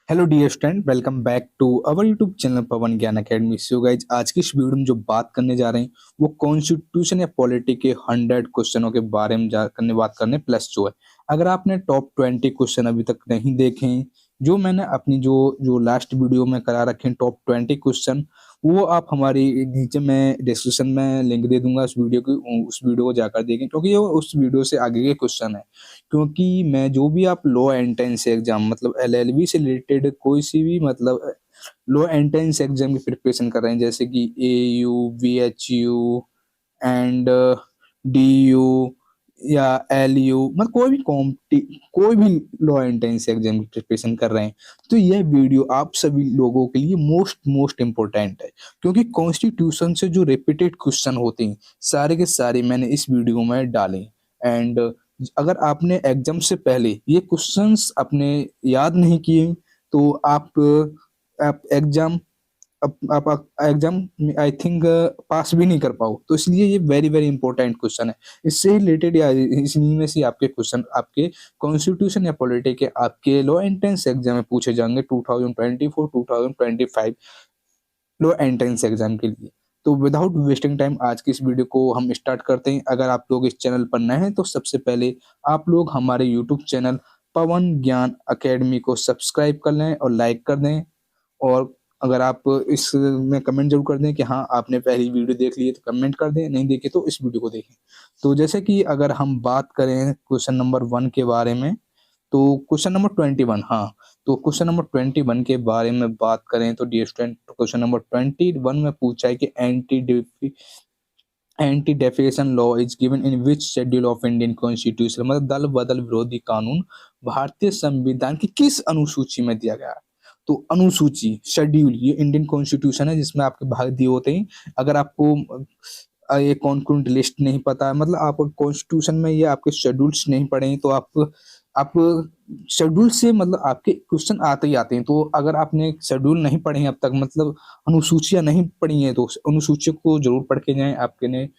Hello dear student, welcome back to our YouTube channel Pawan Gyan academy. So guys, आज की इस video में जो बात करने जा रहे हैं वो कॉन्स्टिट्यूशन या पॉलिटी के 100 क्वेश्चनों के बारे में बात करने प्लस जो है। अगर आपने टॉप 20 क्वेश्चन अभी तक नहीं देखे हैं, जो मैंने अपनी जो जो लास्ट वीडियो में करा रखे हैं टॉप 20 क्वेश्चन, वो आप हमारी नीचे मैं डिस्क्रिप्शन में लिंक दे दूंगा उस वीडियो को जाकर देखें, क्योंकि ये उस वीडियो से आगे के क्वेश्चन है। क्योंकि मैं जो भी आप लो एंट्रेंस एग्जाम मतलब एलएलबी से रिलेटेड कोई सी भी मतलब लो एंट्रेंस एग्जाम की प्रिपरेशन कर रहे हैं, जैसे कि एयू, वीएचयू एंड डीयू या एलयू, मतलब कोई भी लो एंट्रेंस एग्जाम की प्रिपरेशन कर रहे हैं, तो यह वीडियो आप सभी लोगों के लिए मोस्ट मोस्ट इम्पोर्टेंट है। क्योंकि कॉन्स्टिट्यूशन से जो रिपीटेड क्वेश्चन होते हैं सारे के सारे मैंने इस वीडियो में डाले। एंड अगर आपने एग्जाम से पहले ये क्वेश्चंस अपने याद नहीं किए तो आप एग्जाम आप एग्जाम आई थिंक पास भी नहीं कर पाओ। तो इसलिए ये वेरी वेरी इंपॉर्टेंट क्वेश्चन है। इससे रिलेटेड या इन्हीं में से आपके क्वेश्चन आपके कॉन्स्टिट्यूशन या पॉलिटी के आपके लो एंट्रेंस एग्जाम में पूछे जाएंगे 2024 2025 लो एंट्रेंस एग्जाम के लिए। तो विदाउट वेस्टिंग टाइम आज की इस वीडियो को हम स्टार्ट करते हैं। अगर आप लोग इस चैनल पर नए हैं तो सबसे पहले आप लोग हमारे YouTube channel Pawan Gyan academy को सब्सक्राइब कर लें और लाइक कर दें। और अगर आप इसमें कमेंट जरूर कर दें कि हाँ आपने पहली वीडियो देख ली है, तो कमेंट कर दें, नहीं देखे तो इस वीडियो को देखें। तो जैसे कि अगर हम बात करें क्वेश्चन नंबर 1 के बारे में, तो क्वेश्चन नंबर 21, हाँ, तो क्वेश्चन नंबर 21 के बारे में बात करें तो डियर स्टूडेंट, क्वेश्चन नंबर 21 में पूछा है कि anti defecation law is given in which schedule of Indian constitution, मतलब दल बदल विरोधी कानून भारतीय संविधान की किस अनुसूची में दिया गया है। तो अनुसूची शेड्यूल ये इंडियन कॉन्स्टिट्यूशन है जिसमें आपके भाग दिए होते हैं। अगर आपको ये कौन कौन लिस्ट नहीं पता है, मतलब आप कॉन्स्टिट्यूशन में ये आपके शेड्यूल्स नहीं पढ़े हैं, तो आप शेड्यूल से मतलब आपके क्वेश्चन आते ही आते हैं। तो अगर आपने शेड्यूल नहीं पढ़े हैं अब तक, मतलब अनुसूचियां नहीं पढ़ी हैं, तो अनुसूचियों को जरूर पढ़ के जाएं आपके ने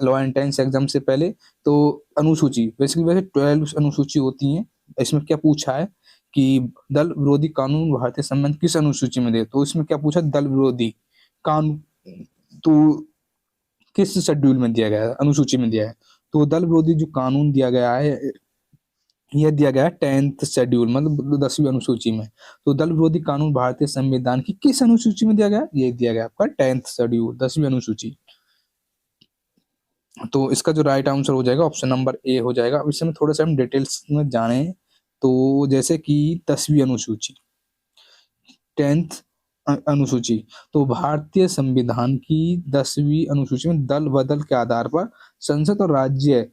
लॉ एंट्रेंस एग्जाम से पहले। तो अनुसूची बेसिकली वैसे 12 अनुसूची होती हैं। इसमें क्या पूछा है कि दल विरोधी कानून भारतीय संविधान किस अनुसूची में दे, तो इसमें क्या पूछा, दल विरोधी कानून तो किस शेड्यूल में दिया गया है, अनुसूची में दिया है। तो दल विरोधी जो कानून दिया गया है यह दिया गया है 10th शेड्यूल, मतलब 10वीं अनुसूची में। तो दल विरोधी कानून भारतीय संविधान की किस अनुसूची में दिया गया, ये दिया गया आपका 10th शेड्यूल, 10वीं अनुसूची। तो इसका जो राइट आंसर हो जाएगा ऑप्शन नंबर ए हो जाएगा। अब इसमें थोड़ा सा हम डिटेल्स में जाने, तो जैसे कि 10वीं अनुसूची, 10th अनुसूची, तो भारतीय संविधान की 10वीं अनुसूची में दल बदल के आधार पर संसद और राज्य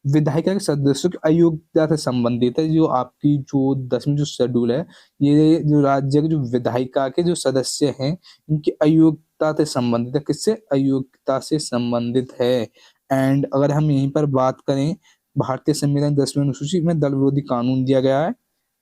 विधायिका के सदस्यों की अयोग्यता से संबंधित है। जो आपकी जो 10वीं जो शेड्यूल है, ये जो राज्य के जो विधायिका के जो सदस्य हैं इनकी अयोग्यता से संबंधित है। किससे, अयोग्यता से संबंधित है। एंड अगर हम यहीं पर बात करें, भारतीय संविधान 10वीं अनुसूची में दल विरोधी कानून दिया गया है।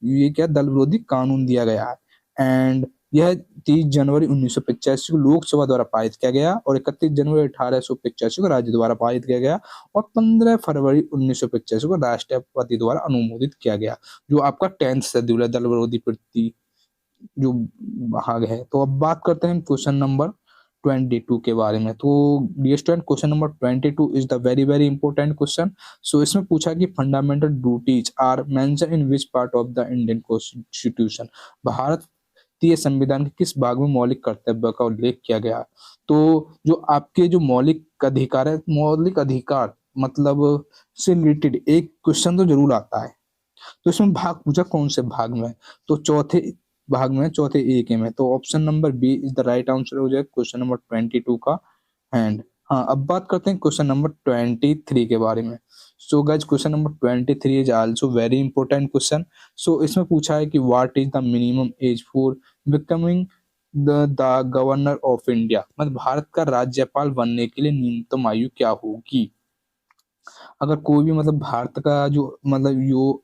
ये क्या, दल विरोधी कानून दिया गया है। एंड यह 30 जनवरी 1985 को लोकसभा द्वारा पारित किया गया और 31 जनवरी 1885 को राज्य द्वारा पारित किया गया और 15 फरवरी 1985 को राष्ट्रपति द्वारा अनुमोदित किया गया। जो आपका 10th शेड्यूल है, दल विरोधी प्रति जो भाग है। तो अब बात करते हैं क्वेश्चन नंबर 22 के बारे में। तो dear student, question number 22 is the very very important question. So इसमें पूछा कि fundamental duties are mention in which part of the Indian constitution, भारतीय संविधान के किस भाग में मौलिक कर्तव्य का उल्लेख किया गया। तो जो आपके जो मौलिक अधिकार है, मौलिक अधिकार मतलब से रिलेटेड एक क्वेश्चन तो जरूर आता है। तो इसमें भाग पूछा कौन से भाग में, तो चौथे भाग में, चौथे ए के में। तो option number B is the right answer हो जाए क्वेश्चन नंबर 22 का। एंड हाँ, अब बात करते हैं क्वेश्चन नंबर 23 के बारे में। So guys, question number 23 is also very important question. So इसमें पूछा है कि what is the minimum age for becoming the governor of India, मतलब भारत का राज्यपाल बनने के लिए न्यूनतम आयु क्या होगी। अगर कोई भी मतलब भारत का जो मतलब यो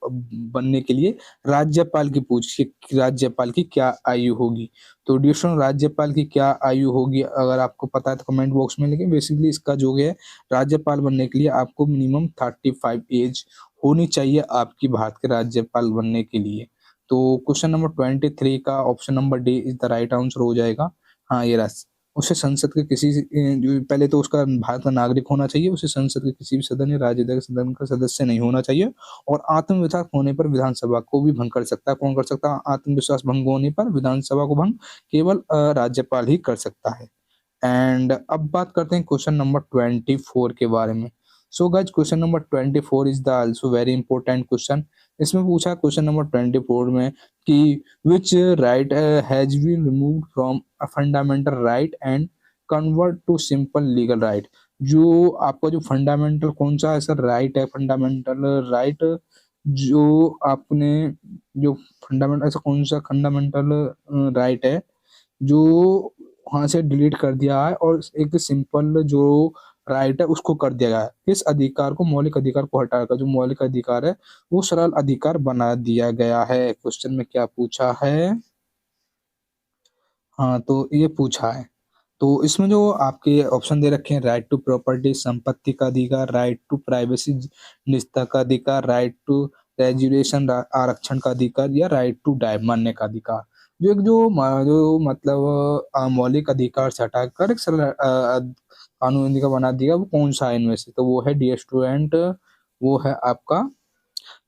बनने के लिए राज्यपाल की पूछ कि राज्यपाल की क्या आयु होगी। तो डिस्ट्रिक्ट राज्यपाल की क्या आयु होगी, अगर आपको पता है तो कमेंट बॉक्स में लिखें। बेसिकली इसका जो है, राज्यपाल बनने के लिए आपको मिनिमम 35 एज होनी चाहिए आपकी भारत के राज्यपाल बनने के लिए। तो क्वेश्चन नंबर 23 का option number D is the right answer हो जाएगा। हाँ, ये रहा। उसे संसद के किसी जो पहले तो उसका भारत का नागरिक होना चाहिए, उसे संसद के किसी भी सदन या राज्य सदन का सदस्य नहीं होना चाहिए, और आत्मविश्वास होने पर विधानसभा को भी भंग कर सकता है। कौन कर सकता है? आत्मविश्वास भंग होने पर विधानसभा को भंग केवल राज्यपाल ही कर सकता है। एंड अब बात करते हैं क्वेश्चन नंबर 24 के बारे में। So guys, question number 24 is the also very important question. इसमें पूछा क्वेश्चन नंबर 24 में कि which right has been removed from a fundamental right and convert to simple legal right. जो आपका जो फंडामेंटल कौन सा ऐसा राइट है, फंडामेंटल राइट जो आपने जो फंडामेंटल ऐसा कौन सा फंडामेंटल राइट है जो वहां से डिलीट कर दिया है और एक सिंपल जो राइट है उसको कर दिया गया है। इस अधिकार को, मौलिक अधिकार को हटाकर जो मौलिक अधिकार है वो सरल अधिकार बना दिया गया है। क्वेश्चन में क्या पूछा है? हाँ, तो ये पूछा है। तो इसमें जो आपके ऑप्शन दे रखे हैं, राइट टू प्रॉपर्टी संपत्ति का अधिकार, राइट टू प्राइवेसी निजता का अधिकार, राइट टू रेजुलेशन आरक्षण का अधिकार, या राइट टू डाई मानने का अधिकार। जो एक जो मतलब मौलिक अधिकार से हटाकर एक सरल कानून अधिकार बना दिया, वो कौन सा है इनमें से? तो वो है डियर स्टूडेंट, वो है आपका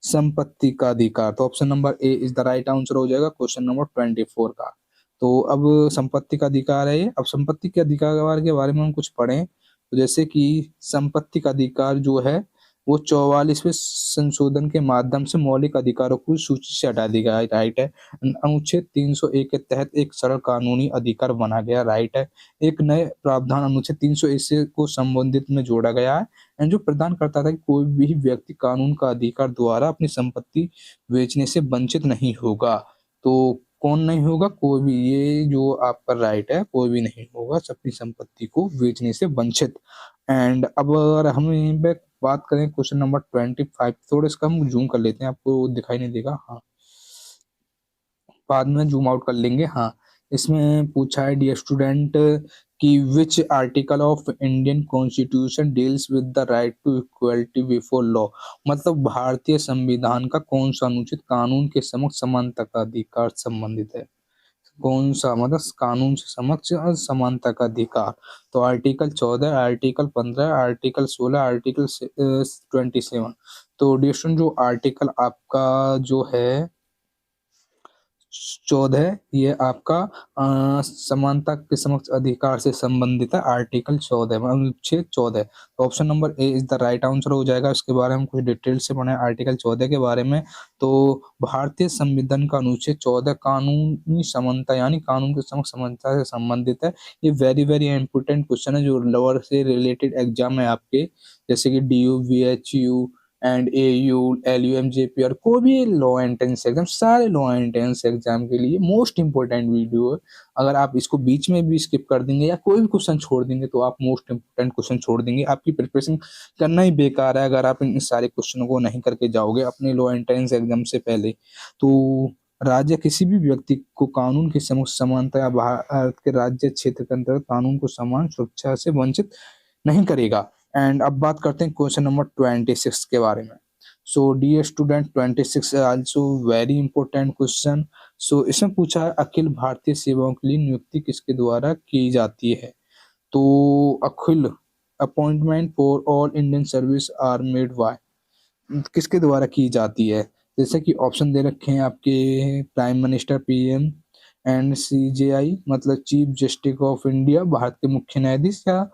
संपत्ति का अधिकार। तो option number A is the right answer हो जाएगा क्वेश्चन नंबर 24 का। तो अब संपत्ति का अधिकार है ये। अब संपत्ति के अधिकार के बारे में हम कुछ पढ़ें, तो जैसे कि संपत्ति का अधिकार जो है वो 44वें संशोधन के माध्यम से मौलिक अधिकारों को सूची से हटा दिया गया राइट है। अनुच्छेद 301 के तहत एक सरल कानूनी अधिकार बना गया राइट है। एक नए प्रावधान अनुच्छेद 301 से को संबंधित में जोड़ा गया है, एंड जो प्रदान करता था कि कोई भी व्यक्ति कानून का अधिकार द्वारा अपनी संपत्ति बेचने से वंचित नहीं होगा। तो कौन नहीं होगा? कोई भी। ये जो आपका राइट है, कोई भी नहीं होगा अपनी संपत्ति को बेचने से वंचित। एंड अब अगर हम यहीं पे बात करें क्वेश्चन नंबर 25, थोड़ा इसका हम जूम कर लेते हैं, आपको दिखाई नहीं देगा। हाँ, बाद में जूम आउट कर लेंगे। हाँ, इसमें पूछा है डियर स्टूडेंट कि which article of Indian constitution deals with the right to equality before law. मतलब भारतीय संविधान का कौन सा अनुच्छेद कानून के समक्ष समानता का अधिकार संबंधित है? कौन सा? मतलब कानून से समक्ष और समानता का अधिकार। तो आर्टिकल 14, आर्टिकल 15, आर्टिकल 16, आर्टिकल 27। तो डियर स्टूडेंट, जो आर्टिकल आपका जो है 14, ये आपका समानता के समक्ष अधिकार से संबंधित है। आर्टिकल 14 अनुच्छेद 14। तो option number A is the right answer हो जाएगा। इसके बारे में कुछ डिटेल से पढ़े आर्टिकल 14 के बारे में। तो भारतीय संविधान का अनुच्छेद 14 कानूनी समानता यानी कानून के समक्ष समानता से संबंधित है। ये वेरी वेरी इंपॉर्टेंट क्वेश्चन है जो लोअर से रिलेटेड एग्जाम है आपके, जैसे कि D U, B H U and A U, L U, M J P, और कोई भी लॉ एंट्रेंस एग्जाम, सारे लॉ एंट्रेंस एग्जाम के लिए मोस्ट इंपॉर्टेंट वीडियो है। अगर आप इसको बीच में भी स्किप कर देंगे या कोई भी क्वेश्चन छोड़ देंगे तो आप मोस्ट इंपॉर्टेंट क्वेश्चन छोड़ देंगे। आपकी प्रिपरेशन करना ही बेकार है अगर आप इन सारे क्वेश्चनों को नहीं करके जाओगे अपने लॉ एंट्रेंस एग्जाम से पहले। तो राज्य किसी भी व्यक्ति को कानून के समक्ष समानता या भारत के राज्य क्षेत्र के अंतर्गत कानून को समान सुरक्षा से वंचित नहीं करेगा। एंड अब बात करते हैं क्वेश्चन नंबर 26 के बारे में। So dear student, 26 also very important question. So इसमें पूछा है अखिल भारतीय सेवाओं के लिए नियुक्ति किसके द्वारा की जाती है? तो अखिल appointment for all Indian service are made by किसके द्वारा की जाती है? जैसे कि ऑप्शन दे रखे हैं आपके, prime minister, PM, and CJI मतलब चीफ जस्टिस ऑफ इंडिया, भारत के मुख्य न्यायाधीश, या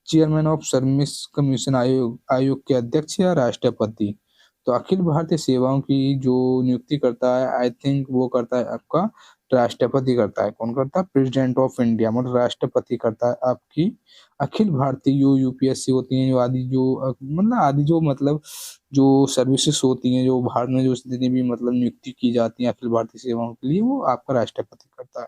चेयरमैन ऑफ सर्विस कमीशन आयोग के अध्यक्ष, या राष्ट्रपति। तो अखिल भारतीय सेवाओं की जो नियुक्ति करता है, आई थिंक वो करता है आपका राष्ट्रपति करता है। कौन करता है? प्रेसिडेंट ऑफ इंडिया, मतलब राष्ट्रपति करता है आपकी अखिल भारतीय जो यूपीएससी होती है, जो आदि जो मतलब जो सर्विसेज होती हैं, जो भारत में जो जितनी भी मतलब नियुक्ति की जाती है अखिल भारतीय सेवाओं के लिए, वो आपका राष्ट्रपति करता है।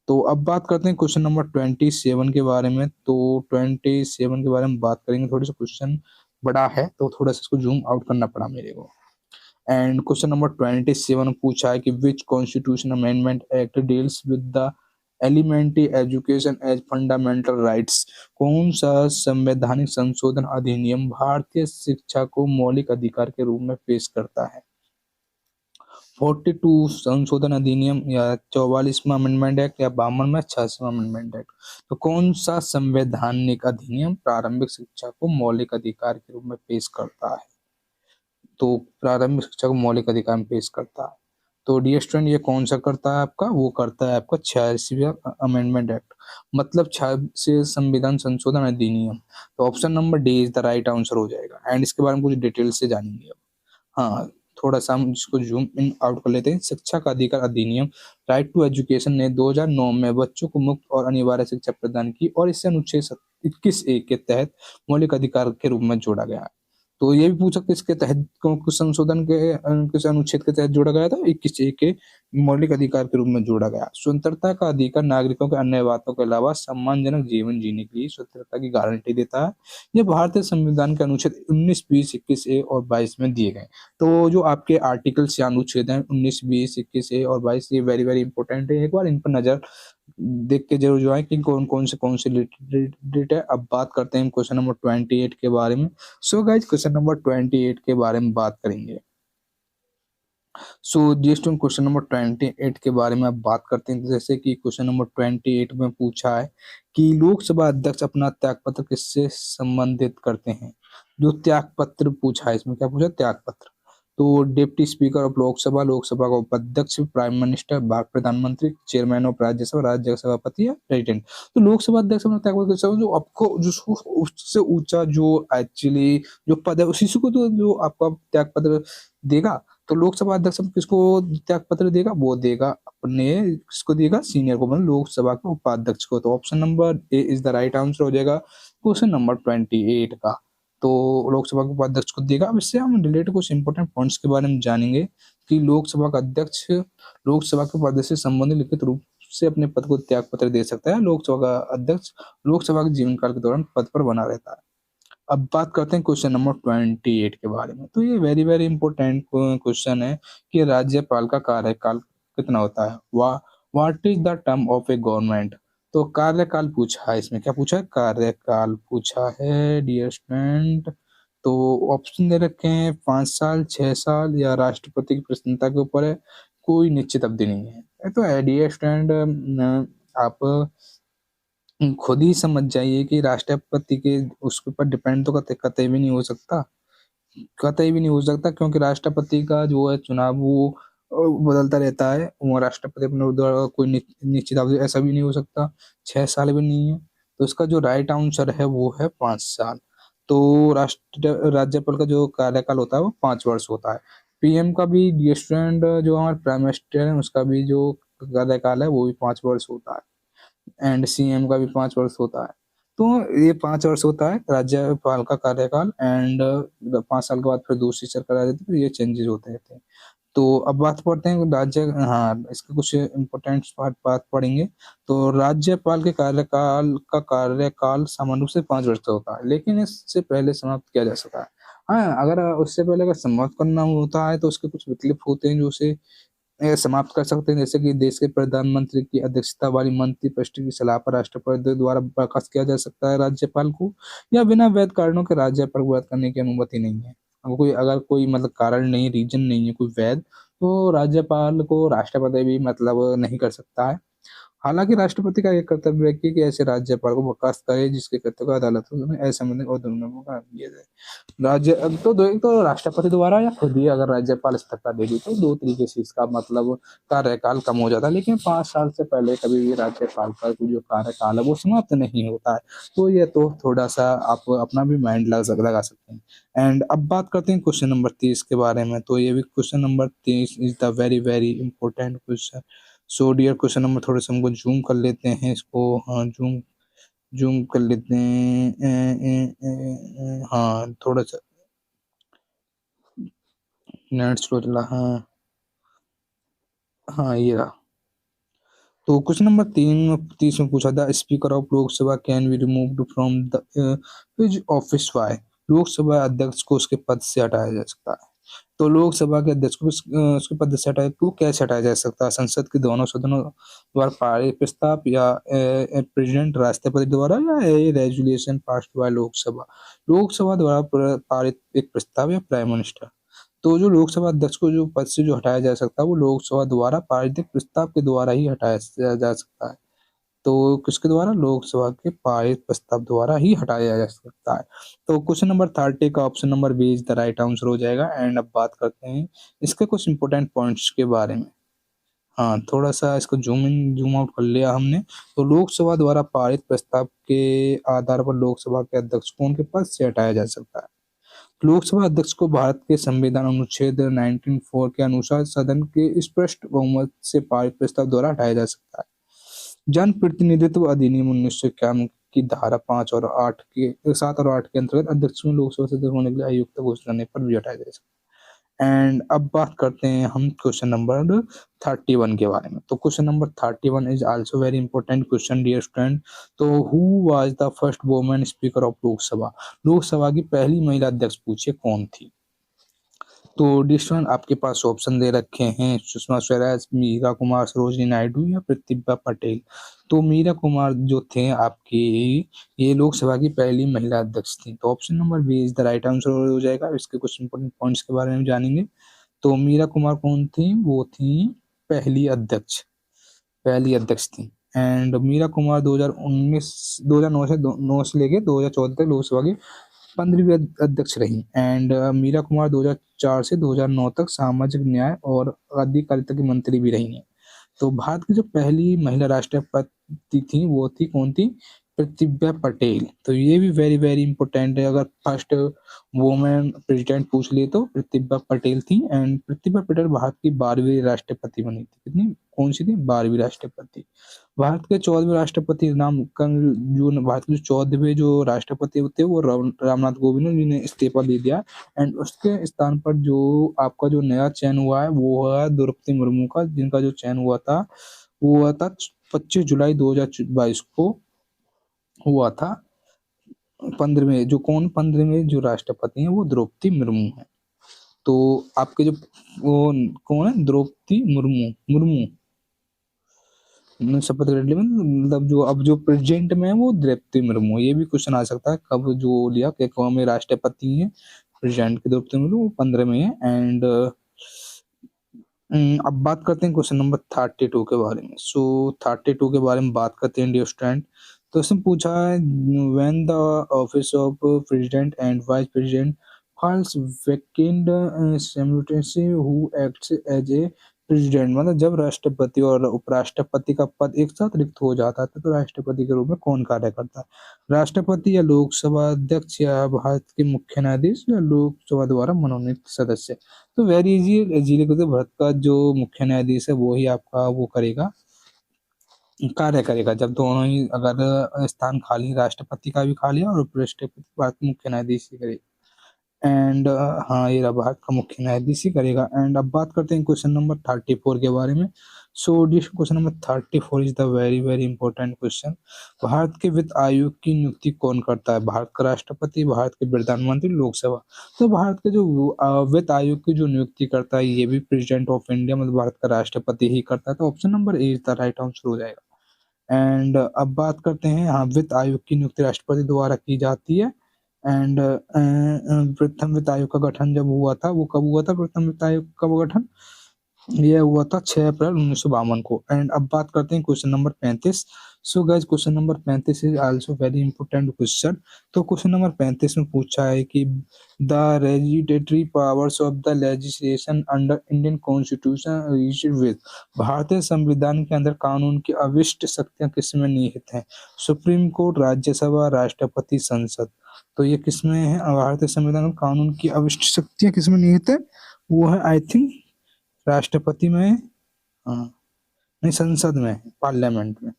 तो अब बात करते हैं क्वेश्चन नंबर 27 के बारे में। तो 27 के बारे में बात करेंगे। थोड़ा सा क्वेश्चन बड़ा है तो थोड़ा सा इसको जूम आउट करना पड़ा मेरे को। एंड क्वेश्चन नंबर 27 पूछा है कि which constitution amendment act deals with the elementary education as fundamental rights. कौन सा संवैधानिक संशोधन अधिनियम भारतीय शिक्षा को मौलिक अधिकार के रूप में पेश करता है? 42 संशोधन अधिनियम या 44वां अमेंडमेंट एक्ट या 52वां 86वां अमेंडमेंट एक्ट। तो कौन सा संवैधानिक अधिनियम प्रारंभिक शिक्षा को मौलिक अधिकार के रूप में पेश करता है? तो प्रारंभिक शिक्षा को मौलिक अधिकार में पेश करता है। तो डियर स्टूडेंट, ये कौन सा करता है आपका? वो करता है आपका 86वां अमेंडमेंट एक्ट, मतलब 86 संविधान संशोधन अधिनियम। तो option number D is the right answer हो जाएगा। एंड इसके बारे में कुछ डिटेल से जानेंगे अब। हाँ, थोड़ा सा हम इसको जूम इन आउट कर लेते हैं। शिक्षा का अधिकार अधिनियम राइट टू एजुकेशन ने 2009 में बच्चों को मुफ्त और अनिवार्य शिक्षा प्रदान की और इसे अनुच्छेद 21A के तहत मौलिक अधिकार के रूप में जोड़ा गया। तो ये भी पूछ सकते इसके तहत किस संशोधन के किस अनुच्छेद के तहत जोड़ा गया था? 21A के मौलिक अधिकार के रूप में जोड़ा गया। स्वतंत्रता का अधिकार नागरिकों के अन्य बातों के अलावा सम्मानजनक जीवन जीने के लिए स्वतंत्रता की गारंटी देता है। ये भारतीय संविधान के अनुच्छेद 19, 20, 21A और 22 में दिए गए। तो जो आपके आर्टिकल्स या अनुच्छेद हैं 19, 20, 21A और 22, ये वेरी वेरी इंपॉर्टेंट है। एक बार इन पर नजर देख के जरूर जो है कि कौन से रिलेटेड है। अब बात करते हैं क्वेश्चन नंबर 28 के बारे में। सो गाइज, क्वेश्चन नंबर 28 के बारे में बात करेंगे। सो जस्ट क्वेश्चन नंबर 28 के बारे में अब बात करते हैं। जैसे कि क्वेश्चन नंबर 28 में पूछा है कि लोकसभा अध्यक्ष अपना त्यागपत्र किससे संबंधित करते हैं? जो त्यागपत्र पूछा है, इसमें क्या पूछा? त्यागपत्र। तो deputy speaker of Lok Sabha, Lok Sabha का उपाध्यक्ष, प्राइम मिनिस्टर, प्रधानमंत्री, चेयरमैन ऑफ राज्यसभा, राज्य सभापति या प्रेसिडेंट। तो लोकसभा अध्यक्ष अपना त्यागपत्र जो आपको जो उससे ऊंचा जो एक्चुअली जो पद है उसी को तो जो आपका त्यागपत्र देगा। तो लोकसभा अध्यक्ष किसको त्याग पत्र देगा? वो देगा अपने किसको देगा? सीनियर को, मतलब लोकसभा के उपाध्यक्ष को। तो option number A is the right answer हो जाएगा क्वेश्चन नंबर 28 का। तो लोकसभा के उपाध्यक्ष को देगा। अब इससे हम रिलेटेड कुछ इंपोर्टेंट पॉइंट्स के बारे में जानेंगे कि लोकसभा का अध्यक्ष लोकसभा के उपाध्यक्ष से संबंधित लिखित रूप से अपने पद को त्याग पत्र दे सकता है। लोकसभा का अध्यक्ष लोकसभा के जीवन काल के दौरान पद पर बना रहता है। अब बात करते हैं क्वेश्चन नंबर 28 के बारे में। तो ये वेरी वेरी इंपॉर्टेंट क्वेश्चन है कि राज्यपाल का कार्यकाल कितना होता है? What is the term of A government? तो कार्यकाल पूछा है, इसमें क्या पूछा है? कार्यकाल पूछा है डियर स्टूडेंट। तो ऑप्शन दे रखे हैं 5 साल, 6 साल या राष्ट्रपति की प्रसन्नता के ऊपर है, कोई निश्चित अवधि नहीं है। तो डियर स्टूडेंट, आप खुद ही समझ जाइए कि राष्ट्रपति के उसके ऊपर डिपेंड तो कतई भी नहीं हो सकता, कतई भी नहीं हो सकता, क्योंकि राष्ट्रपति का जो है चुनाव वो बदलता रहता है। वो राष्ट्रपति अपने द्वारा कोई निश्चित अवधि ऐसा भी नहीं हो सकता, 6 साल भी नहीं है। तो इसका जो राइट आंसर है वो है 5 साल। तो राज्यपाल का जो कार्यकाल होता है वो 5 वर्ष होता है। पीएम का भी स्टूडेंट जो हमारे प्राइम मिनिस्टर है उसका भी जो कार्यकाल है वो भी 5 वर्ष होता है। एंड सीएम का भी 5 वर्ष होता है। तो ये 5 वर्ष होता है राज्यपाल का कार्यकाल। एंड 5 साल के बाद फिर दूसरी सरकार आ जाती है, तो ये चेंजेस होते रहते हैं। तो अब बात करते हैं हाँ, इसके कुछ इम्पोर्टेंट बात पढ़ेंगे। तो राज्यपाल के कार्यकाल सामान्य रूप से 5 वर्ष का होता है, लेकिन इससे पहले समाप्त किया जा सकता है। हाँ, अगर उससे पहले अगर समाप्त करना होता है तो उसके कुछ विकल्प होते हैं जो उसे समाप्त कर सकते हैं। जैसे कि देश के प्रधानमंत्री की अध्यक्षता वाली मंत्रिपरिषद की सलाह पर राष्ट्रपति द्वारा बर्खास्त किया जा सकता है राज्यपाल को, या बिना वैध कारणों के राज्यपाल को रद्द करने की अनुमति नहीं है। अगर कोई मतलब कारण नहीं, रीजन नहीं है कोई वैध, तो राज्यपाल को राष्ट्रपति भी मतलब नहीं कर सकता है। हालांकि राष्ट्रपति का एक कर्तव्य है कि ऐसे राज्यपाल को बर्खास्त करे जिसके कर्तव्य को अदालत में असंवैधानिक और दुर्नियमों का दिया जाए। एक तो राष्ट्रपति द्वारा या खुद ही अगर राज्यपाल इस्तीफा दे दी तो 2 तरीके से इसका मतलब कार्यकाल कम हो जाता है। लेकिन 5 साल से पहले कभी भी राज्यपाल का जो कार्यकाल है वो समाप्त नहीं होता है। तो ये तो थोड़ा सा आप अपना भी माइंड लगा सकते हैं। एंड अब बात करते हैं क्वेश्चन नंबर 30 के बारे में। तो ये भी question number 30 is the very very important question. So dear question number थोड़े से हमको जूम कर लेते हैं इसको। हाँ, जूम जूम कर लेते हैं। हाँ, थोड़ा सा नेट स्लो चला। हाँ हाँ, ये रहा। तो क्वेश्चन नंबर 30 में पूछा था speaker of Lok Sabha can be removed from the office by. Lok Sabha अध्यक्ष को उसके पद से हटाया जा सकता है। तो लोकसभा के अध्यक्ष को उसके पद से हटाया तो कैसे हटाया जा सकता है? संसद के दोनों सदनों द्वारा पारित प्रस्ताव, या प्रेसिडेंट राष्ट्रपति द्वारा, या resolution passed by Lok Sabha. Lok Sabha द्वारा पारित एक प्रस्ताव या प्राइम मिनिस्टर। तो जो लोकसभा अध्यक्ष को जो पद से जो हटाया जा सकता है वो लोकसभा द्वारा पारित प्रस्ताव के द्वारा ही हटाया जा सकता है। तो किसके द्वारा? लोकसभा के पारित प्रस्ताव द्वारा ही हटाया जा सकता है। तो क्वेश्चन नंबर 30 का option number B is the right answer हो जाएगा। एंड अब बात करते हैं इसके कुछ इंपॉर्टेंट पॉइंट्स के बारे में। हाँ, थोड़ा सा इसको जूम इन जूम आउट कर लिया हमने। तो लोकसभा द्वारा पारित प्रस्ताव के आधार पर लोकसभा के अध्यक्ष को उनके पद से हटाया जा सकता है। लोकसभा अध्यक्ष को भारत के संविधान अनुच्छेद 19(4) के अनुसार सदन के स्पष्ट बहुमत से पारित प्रस्ताव द्वारा हटाया जा सकता है। जन प्रतिनिधित्व अधिनियम 1991 की धारा 5 और 8 के 7 और 8 के अंतर्गत अध्यक्ष में लोकसभा सदस्य होने के लिए आयुक्त घोषणा करने पर भी हटाया जा सकता है। एंड अब बात करते हैं हम क्वेश्चन नंबर 31 के बारे में। तो question number 31 is also very important question dear student. तो who was the first women speaker of Lok Sabha? Lok Sabha की पहली महिला अध्यक्ष पूछिए कौन थी? तो डिस्टन आपके पास ऑप्शन दे रखे हैं सुषमा स्वराज, मीरा कुमार, सरोजिनी नायडू या प्रतिभा पटेल। तो मीरा कुमार जो थे आपकी, ये लोकसभा की पहली महिला अध्यक्ष थी। तो option number B is the right answer हो जाएगा। इसके कुछ इंपॉर्टेंट पॉइंट्स के बारे में जानेंगे। तो मीरा कुमार कौन थी? वो थी पहली अध्यक्ष, पहली अध्यक्ष थी। एंड मीरा कुमार 2009 से 9 से लेके 2014 तक लोकसभा की 15वीं अध्यक्ष रही। एंड मीरा कुमार 2004 से 2009 तक सामाजिक न्याय और अधिकारिता की मंत्री भी रही हैं। तो भारत की जो पहली महिला राष्ट्रपति थी वो थी कौन थी? प्रतिभा पटेल। तो ये भी वेरी वेरी इंपॉर्टेंट है। अगर फर्स्ट वुमेन प्रेसिडेंट पूछ लिए तो प्रतिभा पटेल थी। एंड प्रतिभा पटेल भारत की 12वीं राष्ट्रपति बनी थी। कितनी? कौन सी थी? 12वीं राष्ट्रपति। भारत के 14वें राष्ट्रपति जो भारत के 14वें जो राष्ट्रपति थे वो रामनाथ कोविंद जी ने इस्तीफा दे दिया। एंड उसके स्थान पर जो आपका जो नया चयन हुआ है वो है द्रौपदी मुर्मू का, जिनका जो चयन हुआ था वो हुआ था 25 जुलाई 2022 को हुआ था। 15वें जो राष्ट्रपति हैं वो द्रौपदी मुर्मू है। तो आपके जो वो कौन है? द्रौपदी मुर्मू मुर्मू शपथ ग्रहण लिया, मतलब जो अब जो प्रेसिडेंट में है वो द्रौपदी मुर्मू। ये भी क्वेश्चन आ सकता है कब जो लिया कि कौन में राष्ट्रपति है प्रेसिडेंट के द्रौपदी मुर्मू, 15 में है। एंड अब बात करते हैं क्वेश्चन नंबर 32 के बारे में। सो 32 के बारे में बात करते हैं डियर स्टूडेंट। तो इसमें पूछा है when the office of president and vice president falls vacant simultaneously who acts as a president, मतलब जब राष्ट्रपति और उपराष्ट्रपति का पद एक साथ रिक्त हो जाता है तो राष्ट्रपति के रूप में कौन कार्य करता है? राष्ट्रपति या लोकसभा अध्यक्ष या भारत के मुख्य न्यायाधीश या लोकसभा द्वारा मनोनीत सदस्य? तो वेरी इजीली कहते भारत का जो मुख्य न्यायाधीश है वो ही आपका वो करेगा, कार्य करेगा। जब दोनों ही अगर स्थान खाली, राष्ट्रपति का भी खाली है और उपराष्ट्रपति भारत के मुख्य न्यायाधीश ही करेगा। एंड हाँ, ये भारत का मुख्य न्यायाधीश ही करेगा। एंड अब बात करते हैं क्वेश्चन नंबर 34 के बारे में। So this question number 34 is the very very important question. भारत के वित्त आयोग की नियुक्ति कौन करता है? भारत का राष्ट्रपति, भारत के प्रधानमंत्री, लोकसभा। तो भारत के जो वित्त आयोग की जो नियुक्ति करता है ये भी प्रेसिडेंट ऑफ इंडिया, मतलब भारत का राष्ट्रपति ही करता है। तो option number A is the right answer हो जाएगा। एंड अब बात करते हैं, हाँ, वित्त आयोग की नियुक्ति राष्ट्रपति द्वारा की जाती है। एंड प्रथम वित्त आयोग का गठन जब हुआ था वो कब हुआ था? प्रथम वित्त आयोग का गठन ये हुआ था 6 अप्रैल 1952 को। एंड अब बात करते हैं question number 35। So guys question number 35 is also very important question. तो क्वेश्चन नंबर 35 में पूछा है कि the residuary powers of the legislation under Indian constitution related with, भारतीय संविधान के अंदर कानून की अविष्ट शक्तियां किसमें निहित हैं? सुप्रीम कोर्ट, राज्यसभा, राष्ट्रपति, संसद। तो ये किसमें है? भारतीय संविधान में कानून की अविष्ट शक्तियां किसमें निहित है? वो है आई थिंक राष्ट्रपति में, हाँ, नहीं, संसद में, पार्लियामेंट में।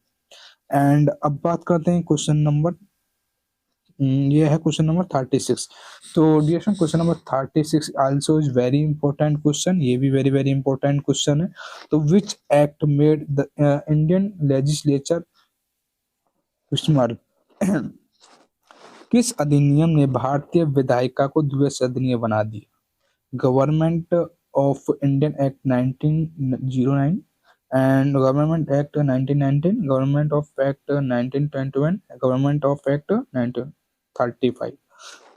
एंड अब बात करते हैं क्वेश्चन नंबर, ये है क्वेश्चन नंबर 36। तो dear student question number 36 also is very important question. ये भी वेरी वेरी इंपॉर्टेंट क्वेश्चन है। तो which act made the Indian legislature small किस अधिनियम ने भारतीय विधायिका को द्विसदनीय बना दिया? Government of Indian act 1909 and government act 1919, government of act 1921, government of act 1935।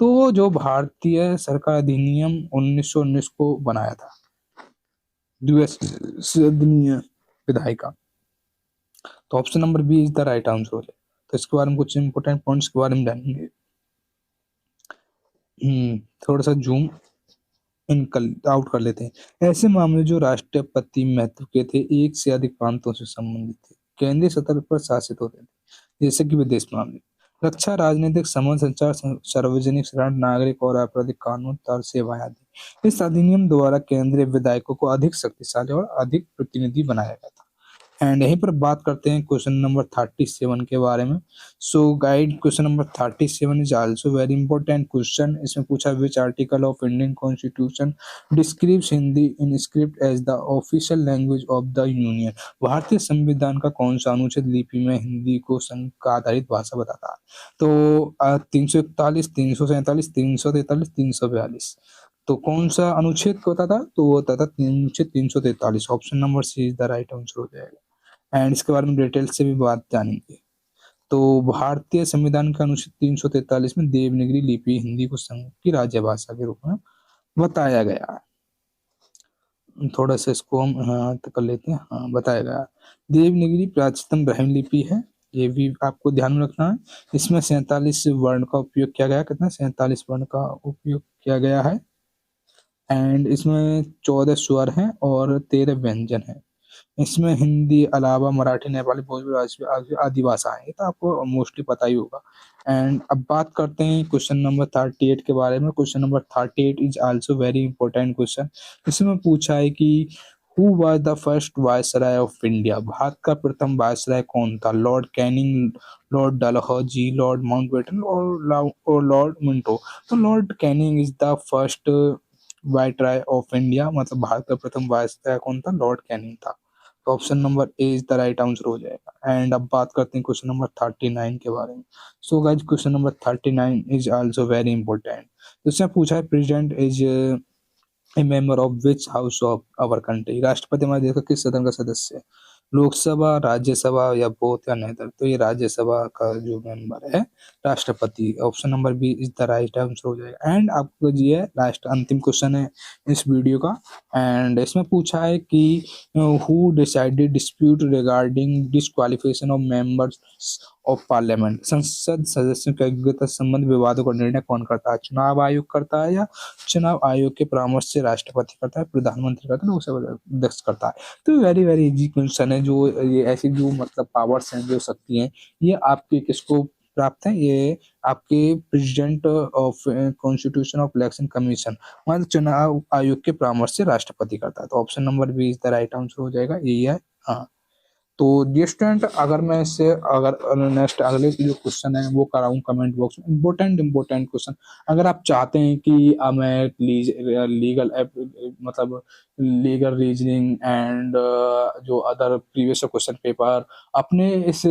तो जो भारतीय सरकार अधिनियम 1919 को बनाया था, द्विसदनीय विधायिका। तो option number B is the right answer हो जाए। तो इसके बारे में कुछ इंपोर्टेंट पॉइंट्स के बारे में जानेंगे। थोड़ा सा जूम इन आउट कर लेते हैं। ऐसे मामले जो राष्ट्रपति महत्व के थे, एक से अधिक प्रांतों से संबंधित थे, केंद्रीय सतह पर शासित होते थे, जैसे कि विदेश मामले, रक्षा, राजनीतिक संबंध, संचार, सार्वजनिक शरण, नागरिक और आपराधिक कानून, तर सेवाएं आदि। इस अधिनियम द्वारा केंद्रीय विधायकों को अधिक शक्तिशाली और अधिक प्रतिनिधि बनाया गया था। एंड यहीं पर बात करते हैं क्वेश्चन नंबर 37 के बारे में। So guys, question number 37 is also very important question. इसमें पूछा which article of Indian constitution describes Hindi in script as the official language of the union. भारतीय संविधान का कौन सा अनुच्छेद लिपि में हिंदी को संघ का आधारित भाषा बताता है? तो 341, 347, 343, 342। तो कौन सा अनुच्छेद को बताता? तो वो बताता अनुच्छेद 343। Option number C is the right answer हो जाएगा। एंड इसके बारे में डिटेल से भी बात जानेंगे। तो भारतीय संविधान के अनुच्छेद 343 में देवनागरी लिपि हिंदी को संघ की राज्य भाषा के रूप में बताया गया है। थोड़ा सा इसको हम तो कर लेते हैं। हाँ, बताया गया देवनागरी प्राचीनतम ब्राह्मी लिपि है, ये भी आपको ध्यान में रखना है। इसमें 47 वर्ण का उपयोग किया गया। कितना? 47 वर्ण का उपयोग किया गया है। एंड इसमें 14 स्वर हैं और 13 व्यंजन हैं। इसमें हिंदी अलावा मराठी, नेपाली, भोजपुरी, राजपूती आदि भाषाएं, ये तो आपको मोस्टली पता ही होगा। एंड अब बात करते हैं क्वेश्चन नंबर 38 के बारे में। Question number 38 is also very important question. इसमें पूछा है कि who was the first viceroy of India? Bharat का प्रथम वायसराय कौन था? Lord Canning, Lord Dalhousie, Lord Mountbatten और लॉर्ड मिंटो। तो Lord Canning is the first viceroy of India, मतलब भारत का प्रथम वायसराय कौन था? लॉर्ड कैनिंग था। तो option number A is the right answer हो जाएगा। एंड अब बात करते हैं क्वेश्चन नंबर 39 के बारे में। So guys, question number 39 is also very important. इसमें पूछा है president is a member of which house of our country? राष्ट्रपति हमारे देश का किस सदन का सदस्य है? लोकसभा, राज्यसभा या बोथ या नेदर? तो ये राज्यसभा का जो मेंबर है राष्ट्रपति। Option number B is the right answer हो जाएगा। एंड आपको ये लास्ट अंतिम क्वेश्चन है इस वीडियो का। एंड इसमें पूछा है कि who decided dispute regarding disqualification of members of parliament? संसद सदस्यों के योग्यता संबंध विवादों का निर्णय कौन करता है? चुनाव आयोग करता है या चुनाव आयोग के परामर्श से राष्ट्रपति करता है, प्रधानमंत्री करता है, लोकसभा अध्यक्ष करता है? तो वेरी वेरी इजी क्वेश्चन है। जो ये ऐसी जो मतलब पावर्स हैं, जो शक्ति हैं, ये आपके किसको प्राप्त है? ये आपके president of constitution of election commission, मतलब चुनाव आयोग के परामर्श से राष्ट्रपति करता है। तो option number B is the right answer हो जाएगा, यही है। हाँ, तो ये स्टूडेंट, अगर मैं इससे अगर नेक्स्ट अगले जो क्वेश्चन है वो कराऊं कमेंट बॉक्स में, इंपॉर्टेंट क्वेश्चन। अगर आप चाहते हैं कि मैं लीगल मतलब लीगल रीजनिंग एंड जो अदर प्रीवियस क्वेश्चन पेपर अपने इस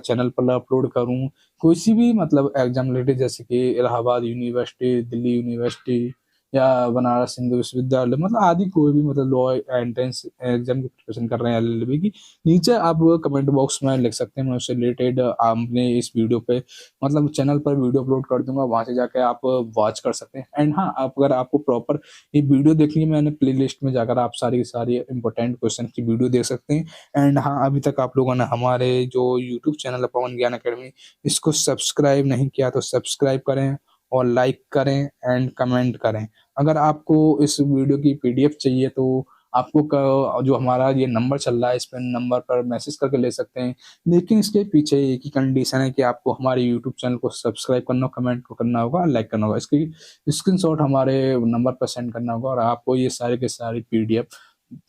चैनल पर अपलोड करूं, कोई सी भी मतलब एग्जाम रिलेटेड, जैसे कि इलाहाबाद यूनिवर्सिटी, दिल्ली यूनिवर्सिटी या बनारस हिंदू विश्वविद्यालय, मतलब आदि कोई भी मतलब लॉ एंट्रेंस एग्जाम की प्रिपरेशन कर रहे हैं एलएलबी की, नीचे आप कमेंट बॉक्स में लिख सकते हैं। मैं उससे रिलेटेड आपने इस वीडियो पे मतलब चैनल पर वीडियो अपलोड कर दूंगा, वहां से जाकर आप वॉच कर सकते हैं। एंड हाँ, आप अगर आपको प्रॉपर ये वीडियो देखनी है, मैंने प्ले लिस्ट में जाकर आप सारी की सारी इंपॉर्टेंट क्वेश्चन की वीडियो देख सकते हैं। एंड हाँ, अभी तक आप लोगों ने हमारे जो यूट्यूब चैनल है पवन ज्ञान अकेडमी, इसको सब्सक्राइब नहीं किया तो सब्सक्राइब करें और लाइक करें एंड कमेंट करें। अगर आपको इस वीडियो की पीडीएफ चाहिए तो आपको जो हमारा ये नंबर चल रहा है, इस पर नंबर पर मैसेज करके ले सकते हैं। लेकिन इसके पीछे एक ही कंडीशन है कि आपको हमारे यूट्यूब चैनल को सब्सक्राइब करना, कमेंट को करना होगा, लाइक करना होगा, इसकी स्क्रीनशॉट हमारे नंबर पर सेंड करना होगा और आपको ये सारे के सारी पीडीएफ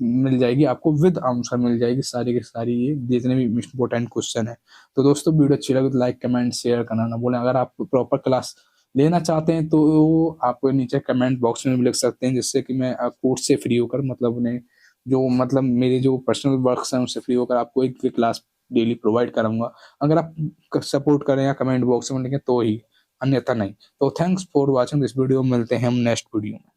मिल जाएगी, आपको विद आंसर मिल जाएगी सारी की सारी, ये जितने भी इंपॉर्टेंट क्वेश्चन है। तो दोस्तों, वीडियो अच्छी लगे तो लाइक कमेंट शेयर करना ना भूलें। अगर आप प्रॉपर क्लास लेना चाहते हैं तो आप नीचे कमेंट बॉक्स में भी लिख सकते हैं, जिससे कि मैं कोर्स से फ्री होकर मतलब उन्हें जो मतलब मेरे जो पर्सनल वर्क्स हैं उनसे फ्री होकर आपको एक क्लास डेली प्रोवाइड करूंगा। अगर आप सपोर्ट करें या कमेंट बॉक्स में लिखें तो ही, अन्यथा नहीं। तो thanks for watching this video, मिलते हैं हम नेक्स्ट वीडियो में।